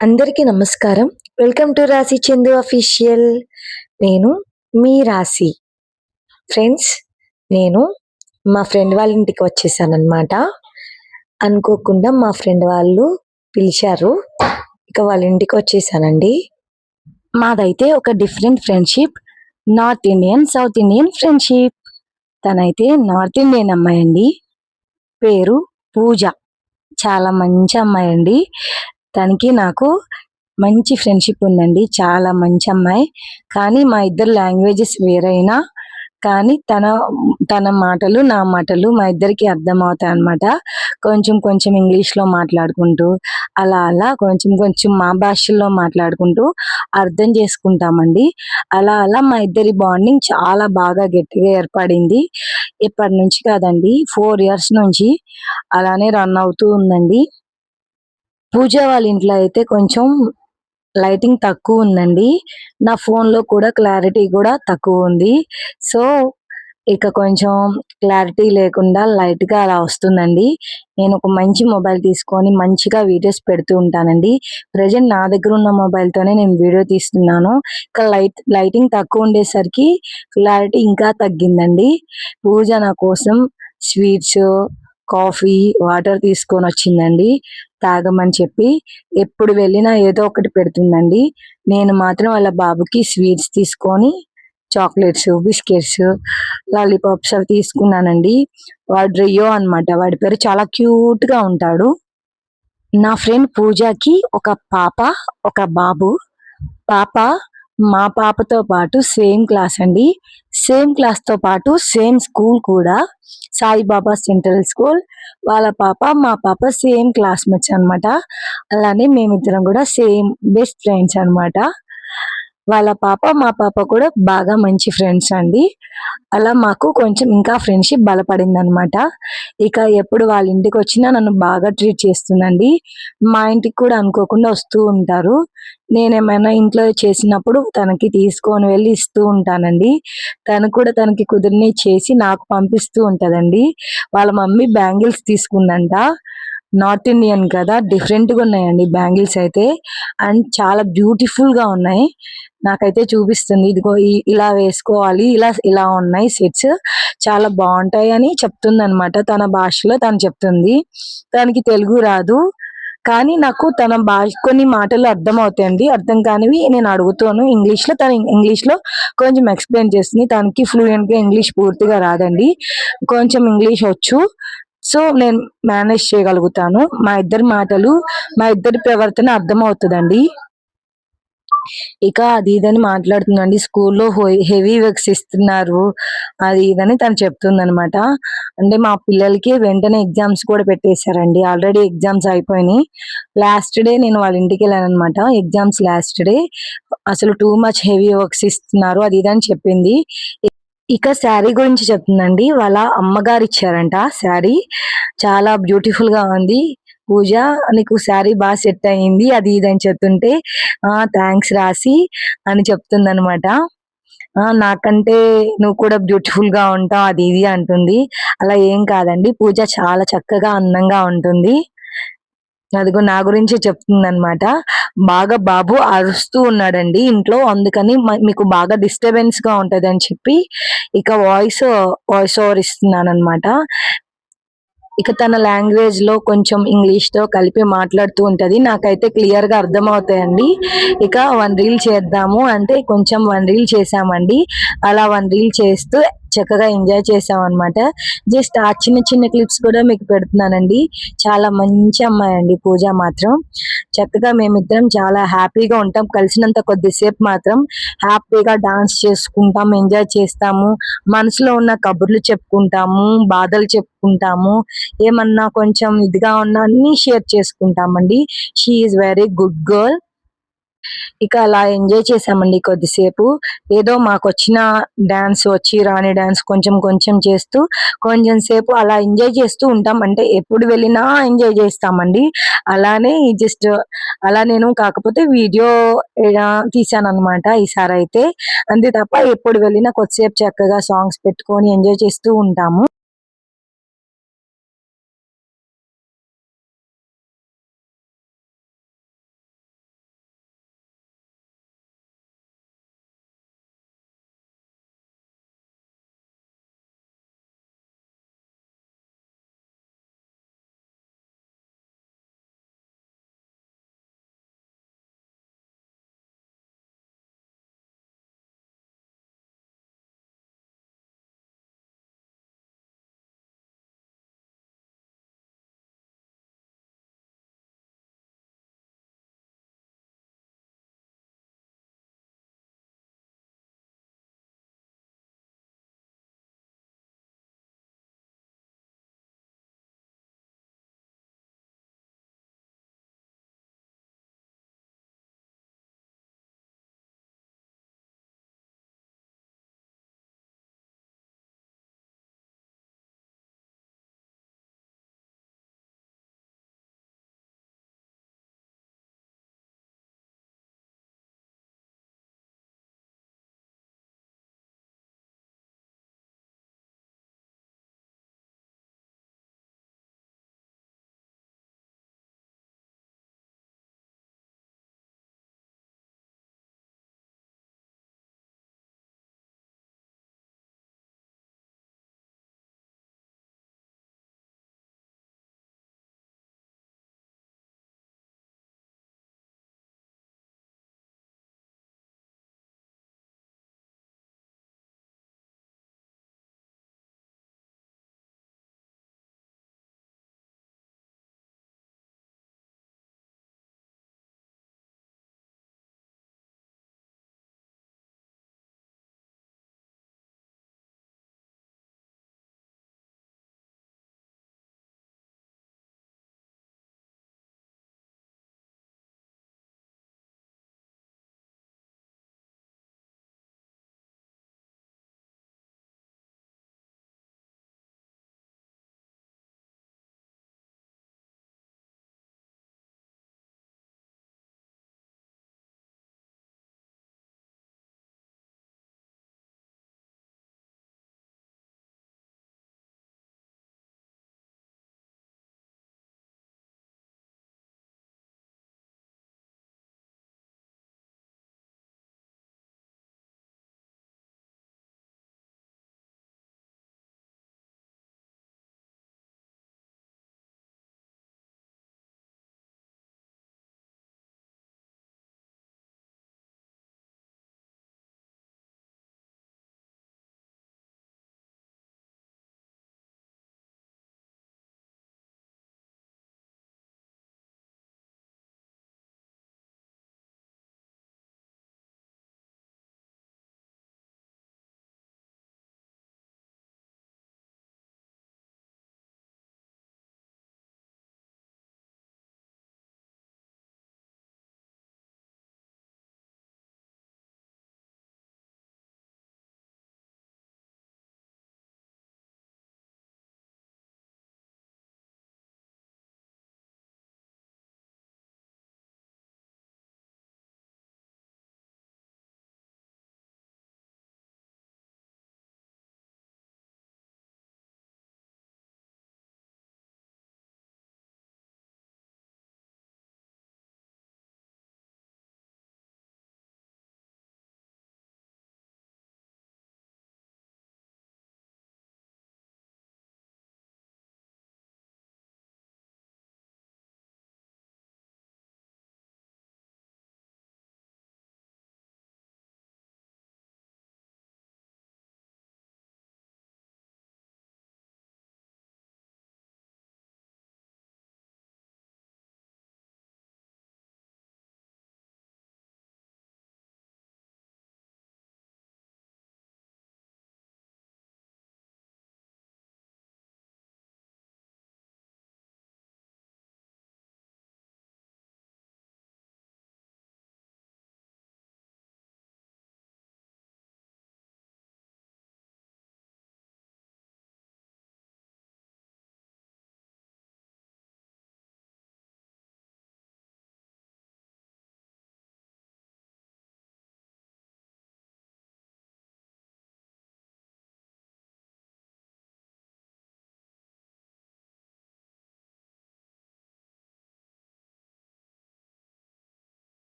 అందరికీ నమస్కారం. Welcome to రాశి చందు అఫీషియల్. నేను మీ రాశి. ఫ్రెండ్స్, నేను మా ఫ్రెండ్ వాళ్ళ ఇంటికి వచ్చేసాననమాట. అనుకోకుండా మా ఫ్రెండ్ వాళ్ళు పిలిచారు. ఇక వాళ్ళ ఇంటికి వచ్చేసానండి. మాదైతే ఒక different friendship. North Indian, south Indian friendship. తనైతే నార్త్ ఇండియన్ అమ్మాయండి. పేరు పూజ. చాలా మంచి అమ్మాయండి. తనకి నాకు మంచి ఫ్రెండ్‌షిప్ ఉందండి. చాలా మంచి అమ్మాయి. కానీ మా ఇద్దరి లాంగ్వేజెస్ వేరైనా కానీ తన మాటలు, నా మాటలు మా ఇద్దరికీ అర్థమవుతాయన్నమాట. కొంచెం కొంచెం ఇంగ్లీష్‌లో మాట్లాడుకుంటూ, అలా కొంచెం కొంచెం మా భాషల్లో మాట్లాడుకుంటూ అర్థం చేసుకుంటామండి. అలా మా ఇద్దరి బాండింగ్ చాలా బాగా గట్టిగా ఏర్పడింది. ఇప్పటినుంచి కాదండి, 4 ఇయర్స్ నుంచి అలానే రన్ అవుతూ ఉందండి. పూజ వాళ్ళ ఇంట్లో అయితే కొంచెం లైటింగ్ తక్కువుందండి. నా ఫోన్‌లో కూడా క్లారిటీ కూడా తక్కువుంది. సో, ఇక కొంచెం క్లారిటీ లేకుండా లైట్‌గా అలా వస్తుందండి. నేను ఒక మంచి మొబైల్ తీసుకొని మంచిగా వీడియోస్ పెడుతూ ఉంటానండి. ప్రెజెంట్ నా దగ్గర ఉన్న మొబైల్‌తోనే నేను వీడియో తీస్తున్నాను. ఇక లైటింగ్ తక్కువ ఉండేసరికి క్లారిటీ ఇంకా తగ్గిందండి. పూజ నా కోసం స్వీట్స్, కాఫీ, వాటర్ తీసుకొనొచ్చిందండి తాగమని చెప్పి. ఎప్పుడు వెళ్ళినా ఏదో ఒకటి పెడుతుందండి. నేను మాత్రం వాళ్ళ బాబుకి స్వీట్స్ తీసుకొని చాక్లెట్స్, బిస్కెట్స్, లాలీపాప్స్ అవి తీసుకున్నానండి. వాడు రియో అన్నమాట. వాడి పేరు చాలా క్యూట్‌గా ఉంటాడు. నా ఫ్రెండ్ పూజకి ఒక పాప, ఒక బాబు. పాప మా పాపతో పాటు సేమ్ క్లాస్ అండి. సేమ్ క్లాస్‌తో పాటు సేమ్ స్కూల్ కూడా. Saibaba central school. వాళ్ళ పాప, మా పాప సేమ్ క్లాస్‌మేట్స్ అన్నమాట. అలానే మేమిద్దరం కూడా సేమ్ బెస్ట్ ఫ్రెండ్స్ అన్నమాట. వాళ్ళ పాప, మా పాప కూడా బాగా మంచి ఫ్రెండ్స్ అండి. అలా మాకు కొంచెం ఇంకా ఫ్రెండ్‌షిప్ బలపడిందనమాట. ఇక ఎప్పుడు వాళ్ళ ఇంటికొచ్చినా నన్ను బాగా ట్రీట్ చేస్తుందండి. మా ఇంటికి కూడా అనుకోకుండా వస్తూ ఉంటారు. నేనేమైనా ఇంట్లో చేసినప్పుడు తనకి తీసుకొని వెళ్లి ఇస్తూ ఉంటానండి. తను కూడా తనకి కుదిరినయి చేసి నాకు పంపిస్తూ ఉంటదండి. వాళ్ళ మమ్మీ బ్యాంగిల్స్ తీసుకుందంట. నార్త్ ఇండియన్ కదా! డిఫరెంట్‌గా ఉన్నాయండి బ్యాంగిల్స్ అయితే. అండ్ చాలా బ్యూటిఫుల్‌గా ఉన్నాయి. నాకైతే చూపిస్తుంది. ఇదిగో ఇలా వేసుకోవాలి. ఇలా ఉన్నాయి సెట్స్. చాలా బావుంటాయి అని చెప్తుందనమాట. తన భాషలో తను చెప్తుంది. తనకి తెలుగు రాదు. కానీ నాకు తన కొన్ని మాటలు అర్థమవుతాయండి. అర్థం కానివి నేను అడుగుతాను ఇంగ్లీష్‌లో. తను ఇంగ్లీష్‌లో కొంచెం ఎక్స్‌ప్లెయిన్ చేస్తుంది. తనకి ఫ్లూయెంట్‌గా ఇంగ్లీష్ పూర్తిగా రాదండి. కొంచెం ఇంగ్లీష్ వచ్చు. సో, నేను మేనేజ్ చేయగలుగుతాను. మా ఇద్దరి మాటలు, మా ఇద్దరి ప్రవర్తన అర్థమవుతదండి. ఇక అది ఇదని మాట్లాడుతుందండి. స్కూల్‌లో హెవీ వర్క్స్ ఇస్తున్నారు. అది ఇదని తను చెప్తుందనమాట. అంటే మా పిల్లలకి వెంటనే ఎగ్జామ్స్ కూడా పెట్టేసారండి. ఆల్రెడీ ఎగ్జామ్స్ అయిపోయినాయి. లాస్ట్ డే నేను వాళ్ళ ఇంటికెళ్ళాననమాట. Exams last day. అసలు టూ మచ్ హెవీ వర్క్స్ ఇస్తున్నారు. అది ఇదని చెప్పింది. ఇక శారీ గురించి చెప్తుందండి. వాళ్ళ అమ్మగారు ఇచ్చారంట శారీ. చాలా బ్యూటిఫుల్‌గా ఉంది. పూజ నీకు శారీ సెట్ అయింది. అది ఇది అని చెప్తుంటే, థాంక్స్ రాశి అని చెప్తుందనమాట. నాకంటే నువ్వు కూడా బ్యూటిఫుల్‌గా ఉంటావు అది ఇది అంటుంది. అలా ఏం కాదండి. పూజ చాలా చక్కగా అందంగా ఉంటుంది. అదిగో నా గురించే చెప్తుందనమాట. బాగా బాబు అరుస్తూ ఉన్నాడండి ఇంట్లో. అందుకని మీకు బాగా డిస్టర్బెన్స్‌గా ఉంటదని చెప్పి ఇక వాయిస్ ఓవర్ ఇస్తున్నాననమాట. ఇక తన లాంగ్వేజ్‌లో కొంచెం ఇంగ్లీష్‌తో కలిపి మాట్లాడుతూ ఉంటది. నాకైతే క్లియర్‌గా అర్థమవుతాయండి. ఇక 1 రీల్ చేద్దాము అంటే కొంచెం 1 రీల్ చేశామండి. అలా 1 రీల్ చేస్తూ చక్కగా ఎంజాయ్ చేశామనమాట. జస్ట్ ఆ చిన్న చిన్న క్లిప్స్ కూడా మీకు పెడుతున్నానండి. చాలా మంచి అమ్మాయండి పూజ మాత్రం. చక్కగా మేమిద్దరం చాలా హ్యాపీగా ఉంటాం. కలిసినంత కొద్దిసేపు మాత్రం హ్యాపీగా డాన్స్ చేసుకుంటాం, ఎంజాయ్ చేస్తాము. మనసులో ఉన్న కబుర్లు చెప్పుకుంటాము, బాధలు చెప్పుకుంటాము. ఏమన్నా కొంచెం ఇదిగా ఉన్నా అన్నీ షేర్ చేసుకుంటామండి. She is very good girl. ఇక అలా ఎంజాయ్ చేశామండి కొద్దిసేపు. ఏదో మాకొచ్చిన డాన్స్ వచ్చి రాని డాన్స్ కొంచెం కొంచెం చేస్తూ, కొంచెం సేపు అలా ఎంజాయ్ చేస్తూ ఉంటాం. అంటే ఎప్పుడు వెళ్ళినా ఎంజాయ్ చేస్తామండి. అలానే జస్ట్ అలా నేను కాకపోతే వీడియో తీశాననమాట ఈసారైతే. అంతే తప్ప ఎప్పుడు వెళ్ళినా కొద్దిసేపు చక్కగా సాంగ్స్ పెట్టుకొని ఎంజాయ్ చేస్తూ ఉంటాము.